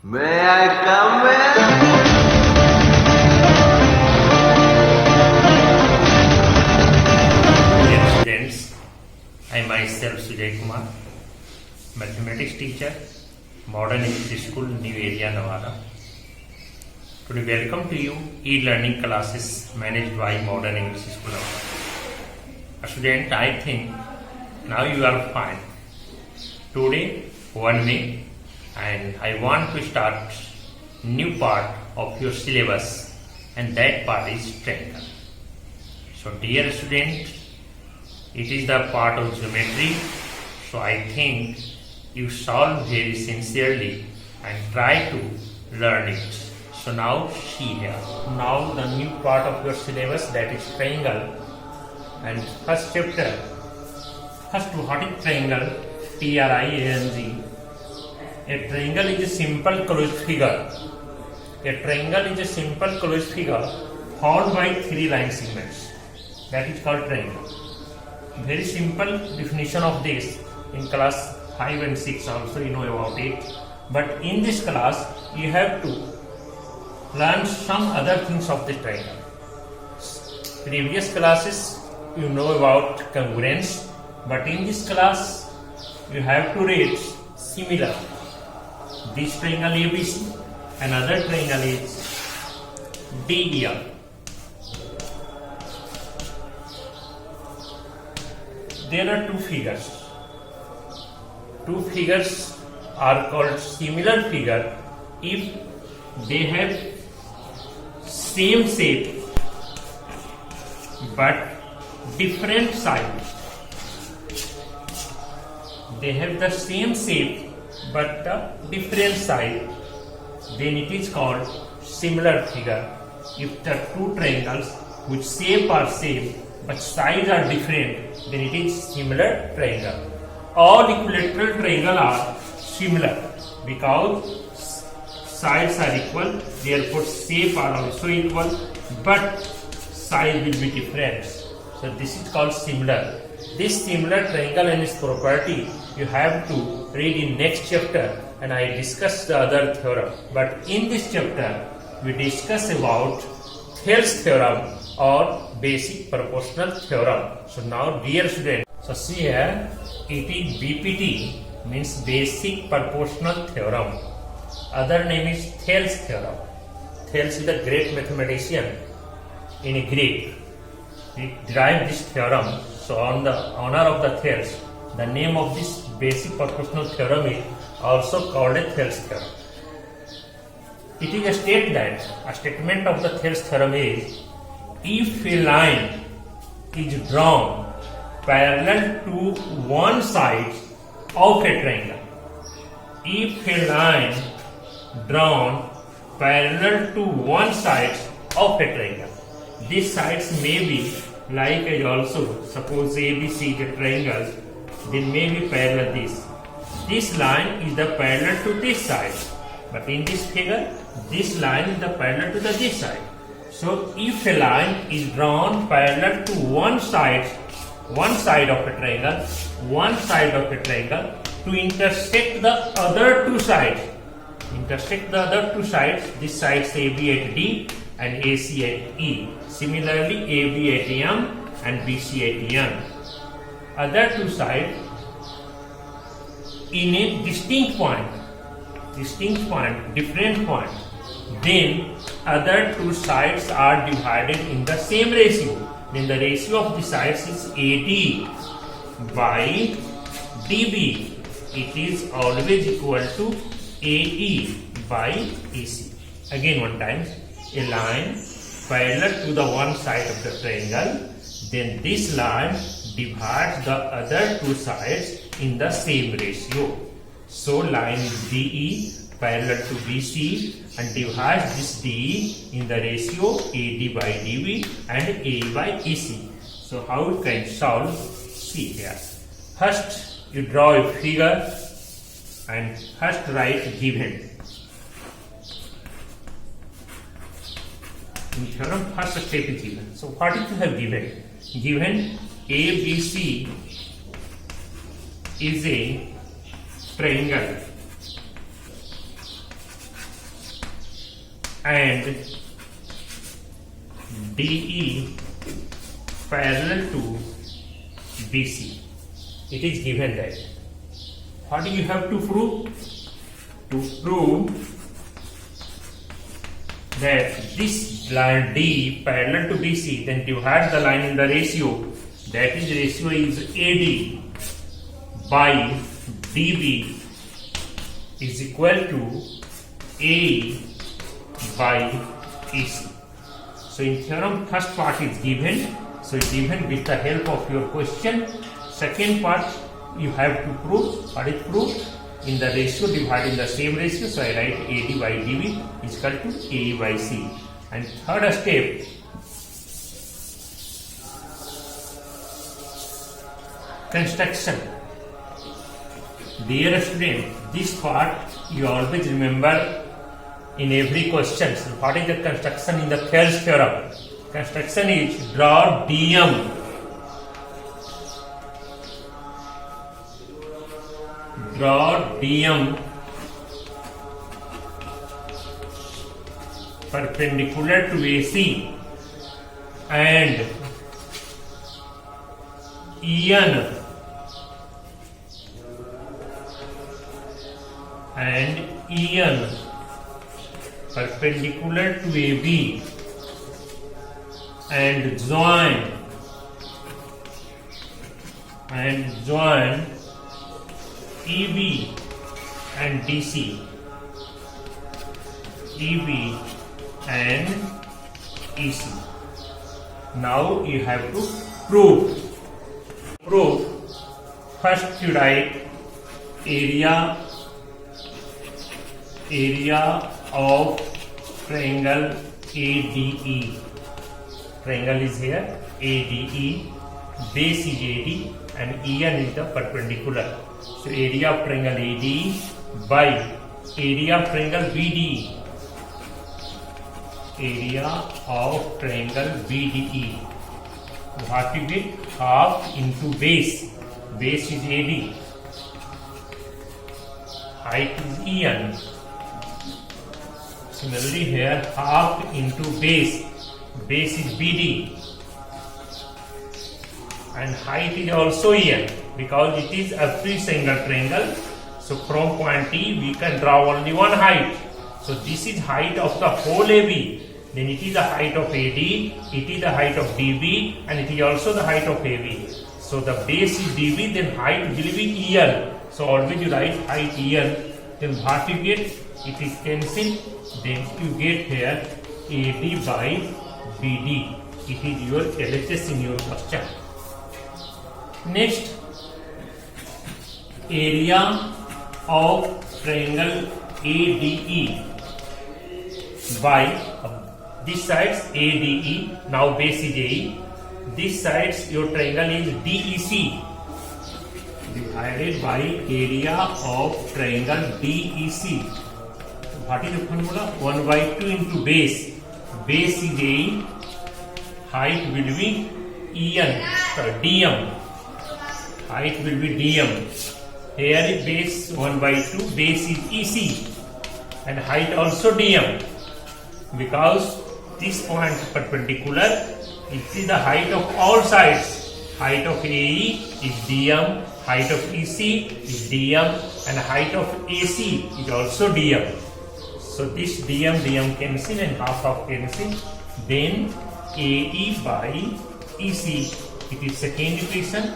May I come in? Dear students, I myself Sujay Kumar, mathematics teacher, Modern English School, New Area, Nevada. Today welcome to you e-learning classes managed by Modern English School. A student, I think now you are fine. Today 1 May and I want to start new part of your syllabus and that part is triangle. So dear student, it is the part of geometry, so I think you solve very sincerely and try to learn it. So now see here. Now the new part of your syllabus, that is triangle, and first chapter. First, what is triangle? Triang. A triangle is a simple closed figure. A triangle is a simple closed figure formed by 3 line segments. That is called triangle. Very simple definition of this in class 5 and 6 also you know about it. But in this class you have to learn some other things of the triangle. Previous classes you know about congruence, but in this class you have to read similar. This triangle ABC, another triangle is DEF. There are 2 figures. 2 figures are called similar figure if they have same shape but different side. They have the same shape but the different side, then it is called similar figure. If the 2 triangles which shape are same but sides are different, then it is similar triangle. All equilateral triangles are similar because sides are equal, therefore shape are also equal, but size will be different. So this is called similar. This similar triangle and its property you have to read in next chapter, and I discuss the other theorem. But in this chapter we discuss about Thales theorem or basic proportional theorem. So now dear students, so see here it is BPT, means basic proportional theorem. Other name is Thales theorem. Thales is a great mathematician in Greek. He derived this theorem. So on the honor of the Thales, the name of this basic proportional theorem is also called a Thales theorem. It is a statement of the Thales theorem is, if a line is drawn parallel to one side of a triangle, if a line drawn parallel to one side of a triangle, these sides may be like as also, suppose ABC is a triangle, then may be parallel this. This line is the parallel to this side, but in this figure, this line is the parallel to this side. So if a line is drawn parallel to one side of a triangle, to intersect the other 2 sides. This sides AB at D and AC at E. Similarly, AB at M and BC at N. Other 2 sides in a different point, then other 2 sides are divided in the same ratio. Then the ratio of the sides is AD by DB. It is always equal to AE by AC. Again one time, a line parallel to the one side of the triangle, then this line divides the other 2 sides in the same ratio. So line is DE parallel to BC and divides this DE in the ratio AD by DB and AE by AC. So how you can solve? See here. First you draw a figure and first write given. In theorem, first step is given. So what if you have given? Given ABC is a triangle and DE parallel to BC. It is given that. What do you have to prove? To prove that this line D parallel to BC, then divide the line in the ratio. That is ratio is AD by DB is equal to AE by AC. So in theorem, first part is given. So it's given with the help of your question. Second part, you have to prove. What is proved? In the ratio, dividing the same ratio. So I write AD by DB is equal to AE by C. And third step, construction. Dear student, this part you always remember in every question. So what is the construction in the Thales theorem? Construction is draw DM. Draw DM perpendicular to AC and EN perpendicular to AB and join EB and DC. EB and EC. Now you have to prove. First you write area of triangle ADE. Triangle is here, ADE, base is AD and EN is the perpendicular. So area of triangle ADE by area of triangle BDE. Area of triangle BDE. What you get? Half into base. Base is AD. Height is EN. Similarly here, half into base. Base is BD. And height is also EN because it is a three-angle triangle. So from point T we can draw only one height. So this is height of the whole AB. Then it is the height of AD, it is the height of DB, and it is also the height of AB. So the base is DB, then height will be EN. So always you write height EN. Then what you get? It is cancelled. Then you get here AD by BD. It is your LHS in your question. Next, area of triangle ADE by this side's ADE, now base is AE. This side's your triangle is DEC divided by area of triangle DEC. What is the formula? 1 by 2 into base. Base is AE, height will be EN, DM. Height will be DM. Here is base 1 by 2, base is EC and height also DM. Because this point perpendicular, it is the height of all sides. Height of AE is DM, height of EC is DM and height of AC is also DM. So this DM cancel and half of cancel. Then AE by EC. It is second equation.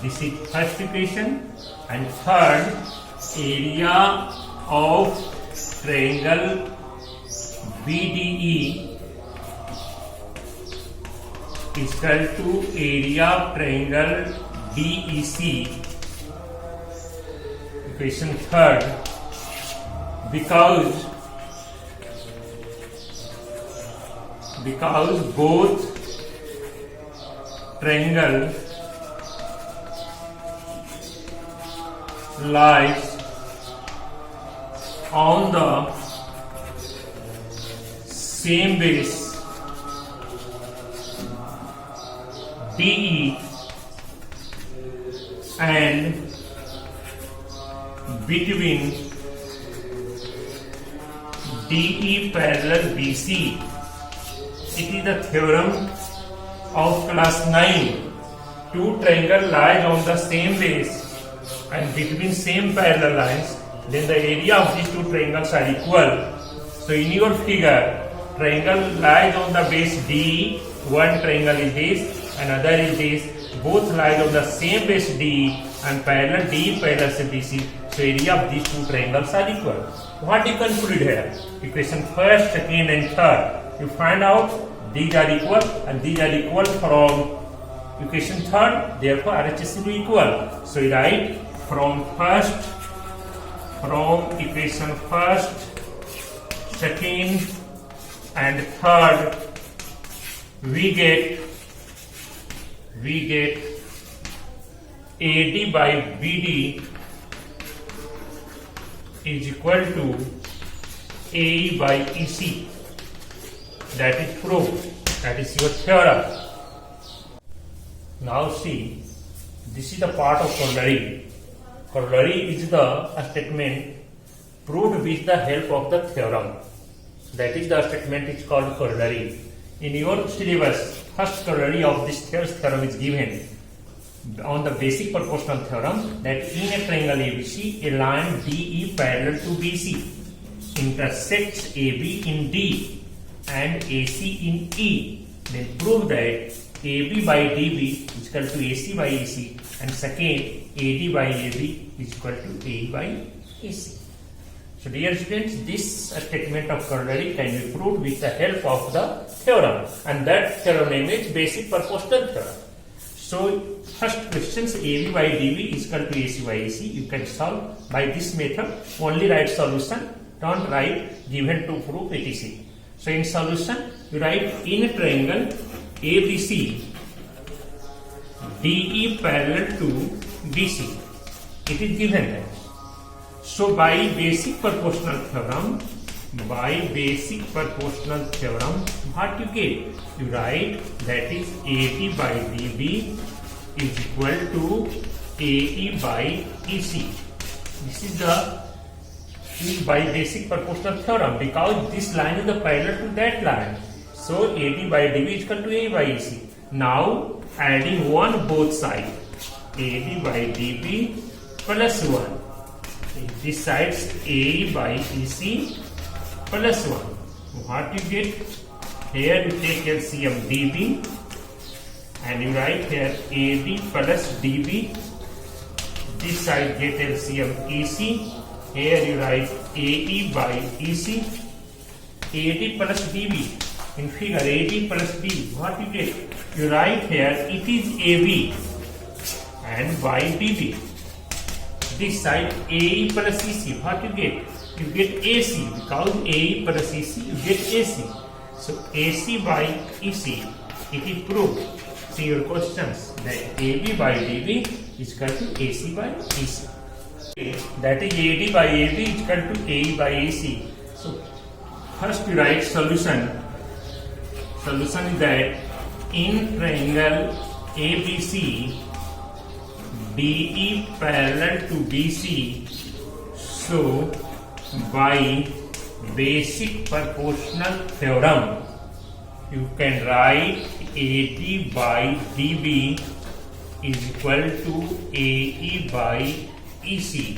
This is first equation. And third, area of triangle BDE is equal to area of triangle DEC. Equation third. Because both triangle lies on the same base DE and between DE parallel BC. It is the theorem of class 9. Two triangles lie on the same base and between same parallel lines, then the area of these two triangles are equal. So in your figure, triangle lies on the base D. One triangle is this, another is this. Both lie on the same base D and parallel D parallel to BC. So area of these two triangles are equal. What you conclude here? Equation first, second, and third. You find out these are equal and these are equal from equation third. Therefore, RHS will be equal. So you write from equation first, second, and third, we get AD by BD is equal to AE by EC. That is proved. That is your theorem. Now see, this is the part of corollary. Corollary is a statement proved with the help of the theorem. That is the statement is called corollary. In your syllabus, first corollary of this theorem is given on the basic proportional theorem that in a triangle ABC, a line DE parallel to BC intersects AB in D and AC in E. Then prove that AB by DB is equal to AC by AC, and second, AD by AB is equal to AE by AC. So dear students, this statement of corollary can be proved with the help of the theorem, and that theorem name is basic proportional theorem. So first questions, AB by DB is equal to AC by AC, you can solve by this method. Only write solution, don't write given to prove etc. So in solution, you write in a triangle ABC, DE parallel to BC. It is given there. So by basic proportional theorem, what you get? You write that is AD by DB is equal to AE by EC. This is the by basic proportional theorem because this line is the parallel to that line. So AD by DB is equal to AE by EC. Now adding 1 both sides, AD by DB plus 1. This side's AE by EC plus 1. What you get? Here you take LCM DB and you write here AD plus DB. This side get LCM EC. Here you write AE by EC. AD plus DB. In figure AD plus DB. What you get? You write here it is AB and by DB. This side AE plus EC. What you get? You get AC because AE plus EC you get AC. So AC by EC. It is proved. See your questions that AB by DB is equal to AC by EC. That is AD by AB is equal to AE by AC. So first you write solution. Solution is that in triangle ABC, DE parallel to BC, so by basic proportional theorem, you can write AD by DB is equal to AE by EC.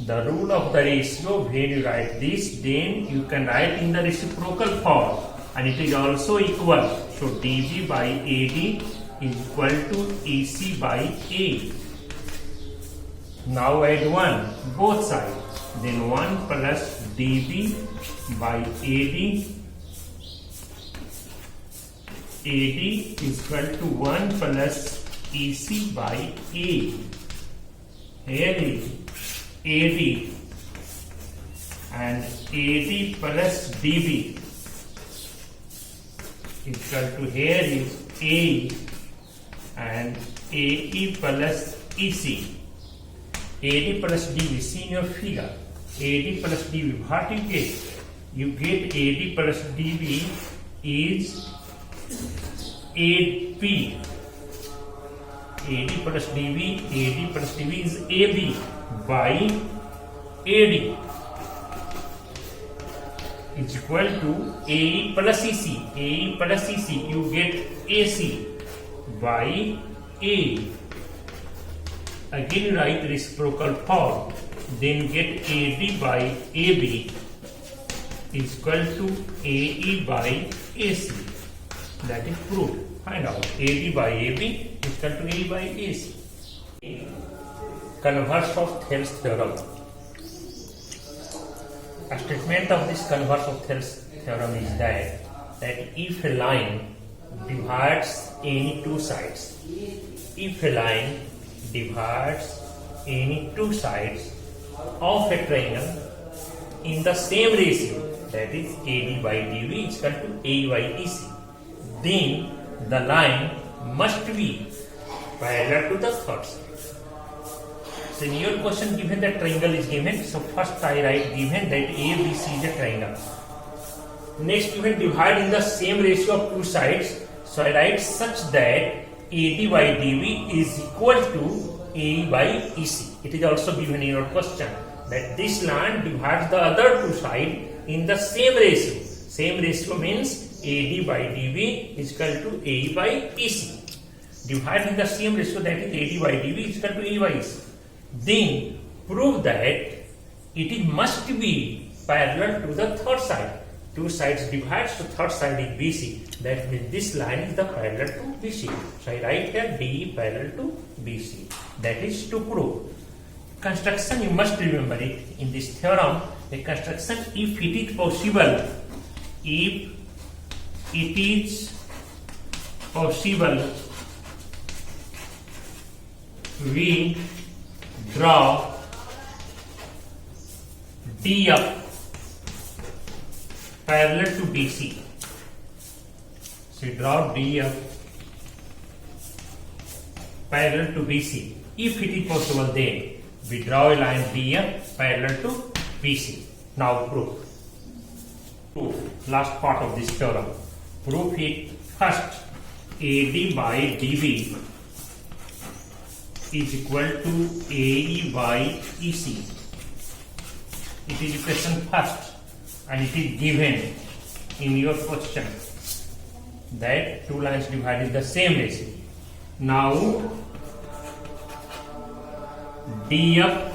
The rule of the ratio, when you write this, then you can write in the reciprocal form, and it is also equal. So DB by AD is equal to EC by A. Now add 1 both sides. Then 1 plus DB by AD. AD is equal to 1 plus EC by A. Here is AD and AD plus DB is equal to here is A and AE plus EC. AD plus DB, see in your figure. AD plus DB, what you get? You get AD plus DB is AB. AD plus DB is AB by AD. is equal to AE plus EC. AE plus EC, you get AC by AE. Again you write reciprocal form, then get AD by AB is equal to AE by AC. That is proved. Find out AD by AB is equal to AE by AC. Converse of Thales theorem. A statement of this converse of Thales theorem is that if a line divides any two sides, if a line divides any two sides of a triangle in the same ratio, that is AD by DV is equal to AE by EC, then the line must be parallel to the third side. So in your question given that triangle is given, so first I write given that ABC is a triangle. Next given divide in the same ratio of two sides, so I write such that AD by DV is equal to AE by EC. It is also given in your question that this line divides the other two sides in the same ratio. Same ratio means AD by DV is equal to AE by EC. Divide in the same ratio, that is AD by DV is equal to AE by EC. Then prove that it must be parallel to the third side. Two sides divide, so third side is BC. That means this line is the parallel to BC. So I write here DE parallel to BC. That is to prove. Construction, you must remember it in this theorem. The construction, if it is possible, if it is possible, we draw DF parallel to BC. So we draw DF parallel to BC. If it is possible, then we draw a line DF parallel to BC. Now proof. Last part of this theorem. Proof it first. AD by DV is equal to AE by EC. It is equation first, and it is given in your question that two lines divided the same ratio. Now DF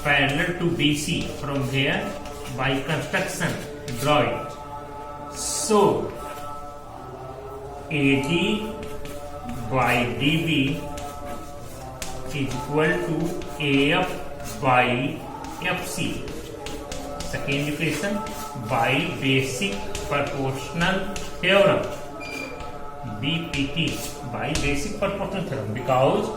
parallel to BC, from here by construction draw it. So AD by DB is equal to AF by FC. Second equation by basic proportional theorem, BPT, by basic proportional theorem, because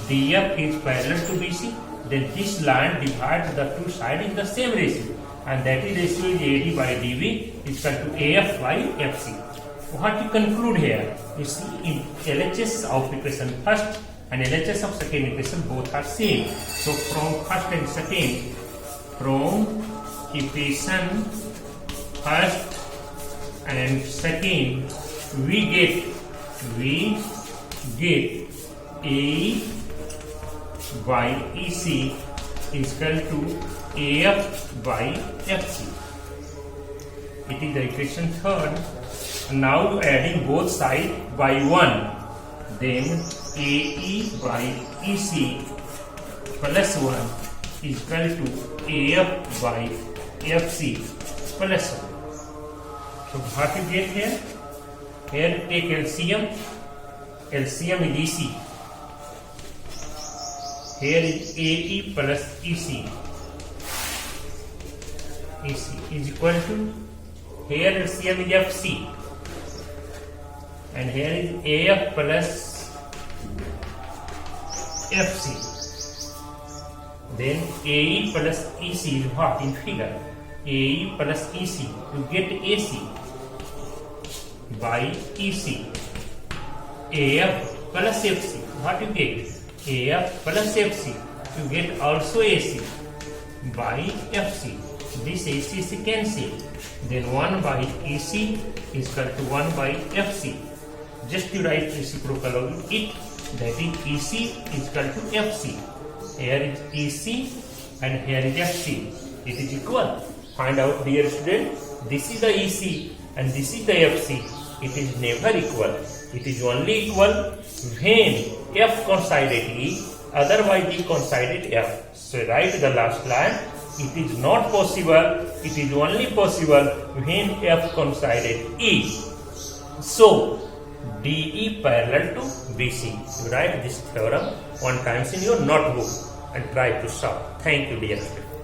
DF is parallel to BC, then this line divides the two sides in the same ratio, and that is ratio is AD by DV is equal to AF by FC. What you conclude here, you see in LHS of equation first and LHS of second equation both are same. So from first and second, from equation first and second, we get A by EC is equal to AF by FC. It is the equation third. Now adding both sides by 1, then AE by EC plus 1 is equal to AF by FC plus 1. So what you get here? Here take LCM. LCM is EC. Here is AE plus EC. EC is equal to, here LCM is FC. And here is AF plus FC. Then AE plus EC is what in figure? AE plus EC, you get AC by EC. AF plus FC, what you get? AF plus FC, you get also AC by FC. This AC is cancelled. Then 1 by EC is equal to 1 by FC. Just you write reciprocal of it, that is EC is equal to FC. Here is EC and here is FC. It is equal. Find out, dear student, this is the EC and this is the FC. It is never equal. It is only equal when F coincided E, otherwise E coincided F. So write the last line. It is not possible. It is only possible when F coincided E. So DE parallel to BC. You write this theorem one time in your notebook and try to solve. Thank you, dear student.